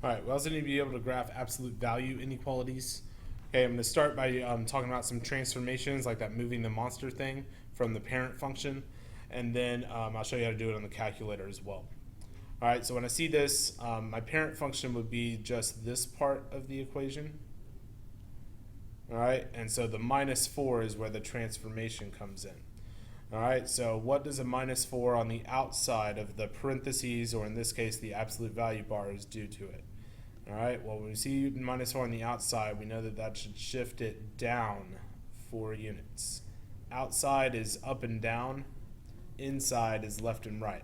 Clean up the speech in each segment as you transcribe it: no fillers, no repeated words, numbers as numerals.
All right, we also need to be able to graph absolute value inequalities. Okay, I'm going to start by talking about some transformations like that moving the monster thing from the parent function, and then I'll show you how to do it on the calculator as well. All right, so when I see this, my parent function would be just this part of the equation. All right, and so the minus 4 is where the transformation comes in. All right, so what does a minus 4 on the outside of the parentheses, or in this case, the absolute value bar, is due to it? All right, well, when we see minus 4 on the outside, we know that that should shift it down 4 units. Outside is up and down. Inside is left and right.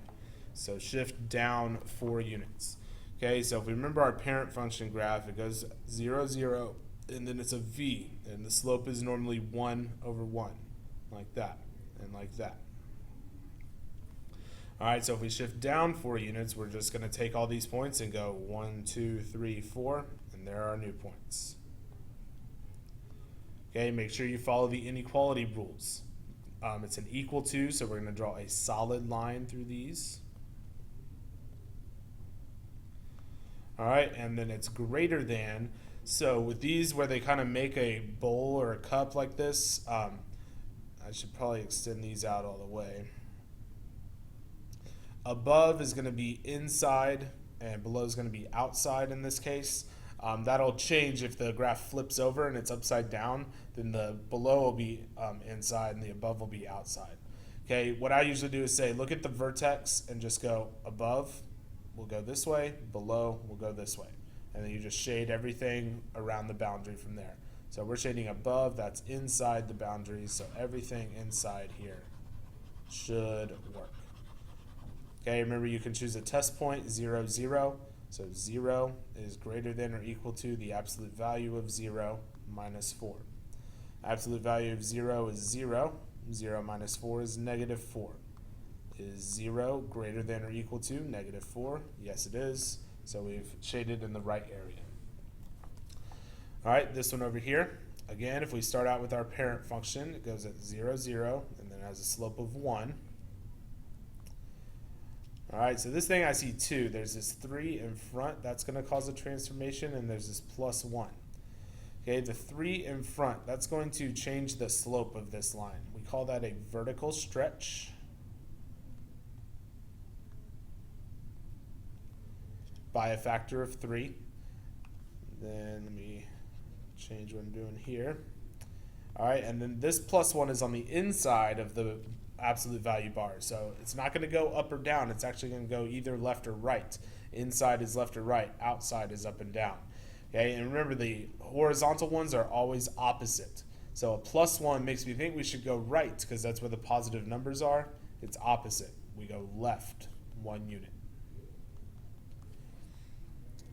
So shift down 4 units. Okay, so if we remember our parent function graph, it goes 0, 0, and then it's a V, and the slope is normally 1 over 1, like that, and like that. All right, so if we shift down 4 units, we're just going to take all these points and go 1, 2, 3, 4, and there are our new points. Okay, make sure you follow the inequality rules. It's an equal to, so we're going to draw a solid line through these. All right, and then it's greater than. So with these where they kind of make a bowl or a cup like this, I should probably extend these out all the way. Above is going to be inside, and below is going to be outside in this case. That'll change if the graph flips over and it's upside down, then the below will be inside and the above will be outside. Okay, what I usually do is say, look at the vertex and just go above, we'll go this way, below, we'll go this way. And then you just shade everything around the boundary from there. So we're shading above, that's inside the boundaries, so everything inside here should work. Okay, remember you can choose a test point, 0, 0. So 0 is greater than or equal to the absolute value of 0 minus 4. Absolute value of 0 is 0. 0 minus 4 is negative 4. Is 0 greater than or equal to negative 4? Yes, it is. So we've shaded in the right area. All right, this one over here. Again, if we start out with our parent function, it goes at 0, 0, and then has a slope of 1. All right, so this thing I see 2. There's this 3 in front. That's going to cause a transformation, and there's this plus 1. Okay, the 3 in front, that's going to change the slope of this line. We call that a vertical stretch by a factor of 3. Then let me change what I'm doing here. All right, and then this plus 1 is on the inside of the absolute value bar. So it's not going to go up or down. It's actually going to go either left or right. Inside is left or right. Outside is up and down. Okay, and remember the horizontal ones are always opposite. So a plus 1 makes me think we should go right because that's where the positive numbers are. It's opposite. We go left 1 unit.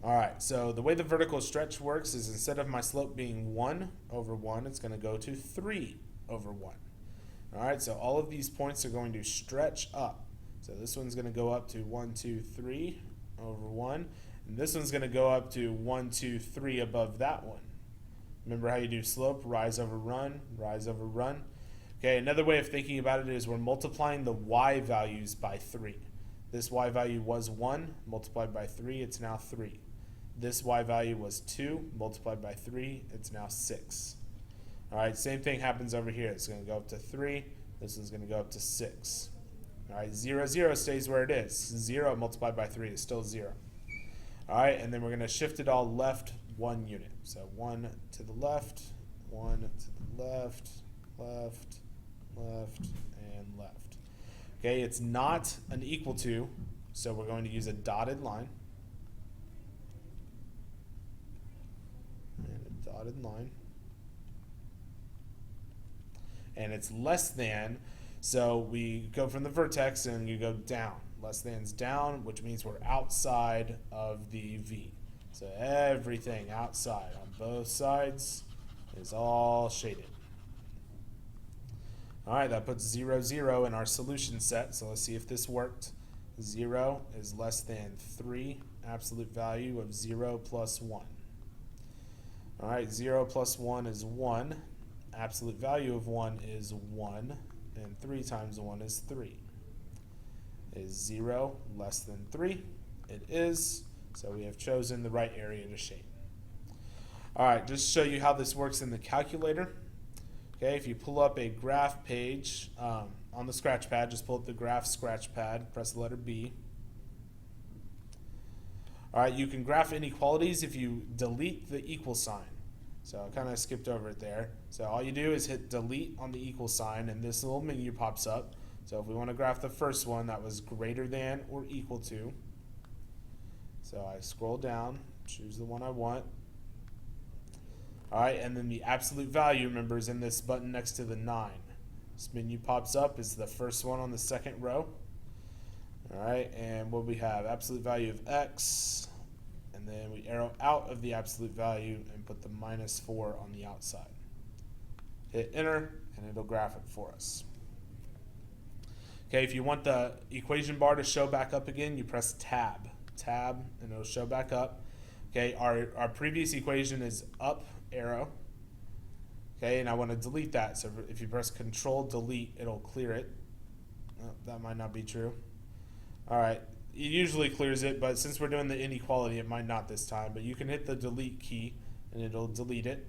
All right, so the way the vertical stretch works is instead of my slope being 1 over 1, it's going to go to 3 over 1. All right, so all of these points are going to stretch up. So this one's going to go up to 1, 2, 3 over 1. And this one's going to go up to 1, 2, 3 above that one. Remember how you do slope, rise over run, rise over run. Okay, another way of thinking about it is we're multiplying the y values by 3. This y value was 1, multiplied by 3, it's now 3. This y value was 2, multiplied by 3, it's now 6. All right, same thing happens over here. It's going to go up to 3. This one's going to go up to 6. All right, 0, 0 stays where it is. 0 multiplied by 3 is still 0. All right, and then we're going to shift it all left 1 unit. So 1 to the left, 1 to the left, left, left, and left. Okay, it's not an equal to, so we're going to use a dotted line. And a dotted line. And it's less than, so we go from the vertex and you go down. Less than's down, which means we're outside of the V. So everything outside on both sides is all shaded. All right, that puts 0, 0 in our solution set, so let's see if this worked. 0 is less than 3, absolute value of 0 plus 1. All right, 0 plus 1 is 1. Absolute value of 1 is 1, and 3 times 1 is 3. Is 0 less than 3? It is, So we have chosen the right area to shade. All right, just to show you how this works in the calculator. Okay, if you pull up a graph page on the scratch pad, just pull up the graph scratch pad, press the letter B. All right, you can graph inequalities if you delete the equal sign. So I kind of skipped over it there. So all you do is hit delete on the equal sign and this little menu pops up. So if we want to graph the first one, that was greater than or equal to. So I scroll down, choose the one I want. All right, and then the absolute value, remember, is in this button next to the 9. This menu pops up, is the first one on the second row. All right, and what we have, absolute value of x, and then we arrow out of the absolute value and put the -4 on the outside. Hit enter, and it'll graph it for us. Okay, if you want the equation bar to show back up again, you press tab, and it'll show back up. Okay, our previous equation is up arrow. Okay, and I want to delete that. So if you press Control Delete, it'll clear it. Oh, that might not be true. All right, it usually clears it, but since we're doing the inequality, it might not this time. But you can hit the delete key, and it'll delete it.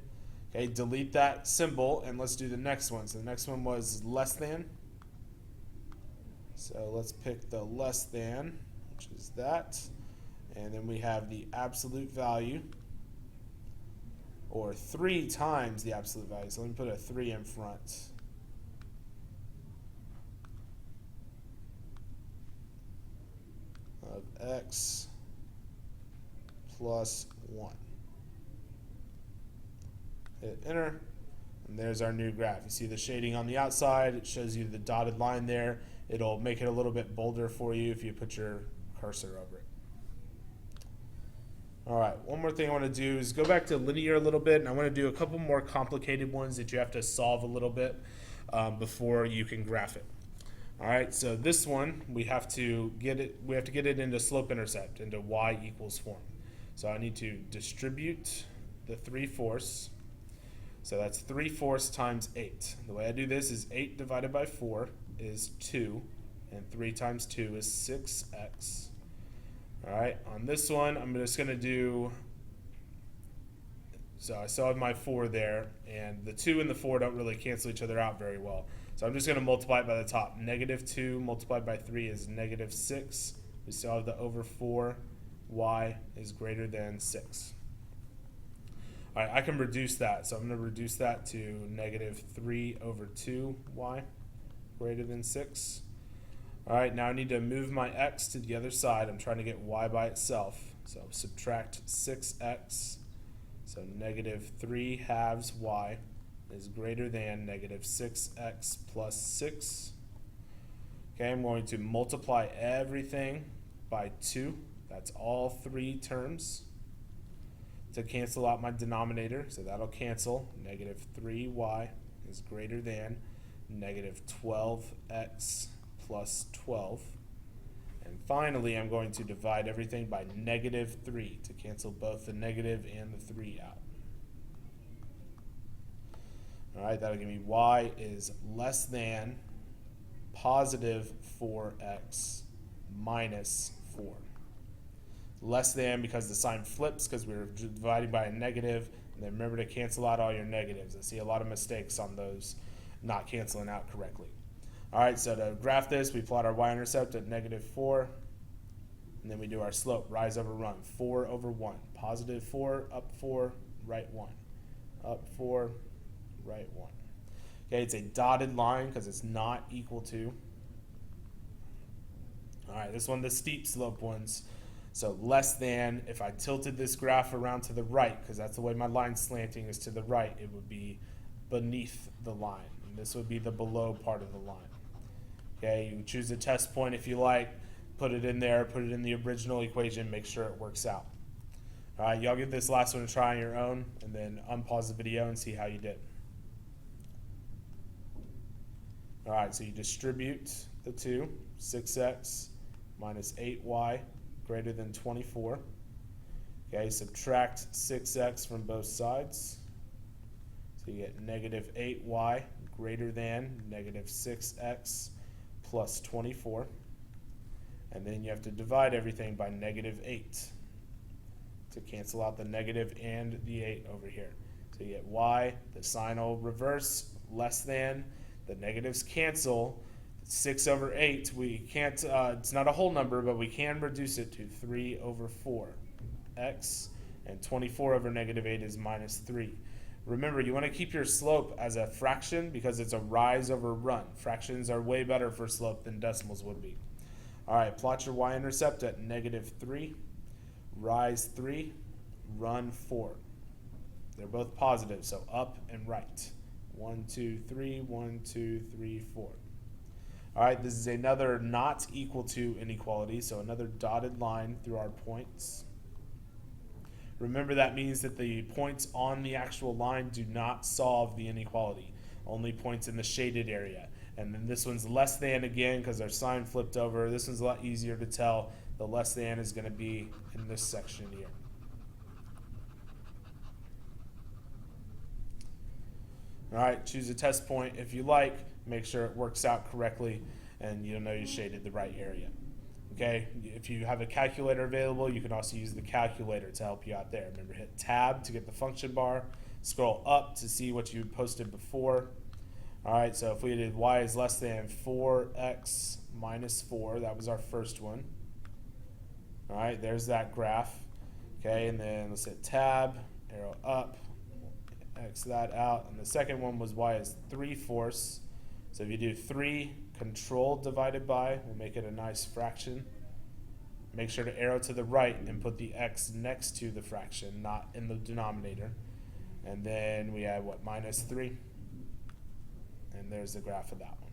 Okay, delete that symbol, and let's do the next one. So the next one was less than. So let's pick the less than, which is that. And then we have the absolute value, or 3 times the absolute value. So let me put a 3 in front. Of x plus 1. Hit enter, and there's our new graph. You see the shading on the outside. It shows you the dotted line there. It'll make it a little bit bolder for you if you put your cursor over it. All right, one more thing I want to do is go back to linear a little bit, and I want to do a couple more complicated ones that you have to solve a little bit before you can graph it. All right, so this one we have to get it into slope-intercept, into y= form. So I need to distribute the 3/4. So that's 3/4 times 8. The way I do this is 8 divided by 4 is 2, and 3 times 2 is 6x. All right, on this one, I'm just going to do, so I still have my 4 there, and the 2 and the 4 don't really cancel each other out very well. So I'm just going to multiply it by the top. -2 multiplied by 3 is -6. We still have the over 4. Y is greater than 6. All right, I can reduce that. So I'm going to reduce that to -3/2y greater than 6. All right, now I need to move my x to the other side. I'm trying to get y by itself. So subtract 6x. So -3/2 y is greater than -6x plus 6. Okay, I'm going to multiply everything by 2. That's all 3 terms to cancel out my denominator. So that'll cancel. -3y is greater than -12x plus 12. And finally, I'm going to divide everything by -3 to cancel both the negative and the 3 out. All right, that'll give me y is less than positive 4x minus 4. Less than because the sign flips because we're dividing by a negative. And then remember to cancel out all your negatives. I see a lot of mistakes on those not canceling out correctly. All right, so to graph this, we plot our y-intercept at -4, and then we do our slope, rise over run, 4/1. Positive 4, up 4, right 1. Up 4, right 1. Okay, it's a dotted line because it's not equal to. All right, this one, the steep slope ones. So less than, if I tilted this graph around to the right, because that's the way my line's slanting is to the right, it would be beneath the line. And this would be the below part of the line. Okay, you choose a test point if you like, put it in there, put it in the original equation, make sure it works out. All right, y'all give this last one a try on your own, and then unpause the video and see how you did. All right, so you distribute the 2, 6x minus 8y greater than 24. Okay, subtract 6x from both sides. So you get -8y greater than -6x plus 24. And then you have to divide everything by -8. to cancel out the negative and the 8 over here. So you get y, the sign will reverse, less than, the negatives cancel, 6 over 8, we can't, it's not a whole number, but we can reduce it to 3 over 4, x, and 24 over negative 8 is minus 3. Remember, you want to keep your slope as a fraction because it's a rise over run. Fractions are way better for slope than decimals would be. All right, plot your y-intercept at negative 3, rise 3, run 4. They're both positive, so up and right. 1, 2, 3, 1, 2, 3, 4. All right, this is another not equal to inequality, so another dotted line through our points. Remember, that means that the points on the actual line do not solve the inequality, only points in the shaded area. And then this one's less than again because our sign flipped over. This one's a lot easier to tell. The less than is going to be in this section here. All right, choose a test point if you like. Make sure it works out correctly and you'll know you shaded the right area. Okay, if you have a calculator available, you can also use the calculator to help you out there. Remember, hit tab to get the function bar. Scroll up to see what you posted before. All right, so if we did y is less than 4x minus 4, that was our first one. All right, there's that graph. Okay, and then let's hit tab, arrow up, X that out. And the second one was y is 3/4. So if you do 3 control divided by, we'll make it a nice fraction. Make sure to arrow to the right and put the x next to the fraction, not in the denominator. And then we have what, minus 3? And there's the graph of that one.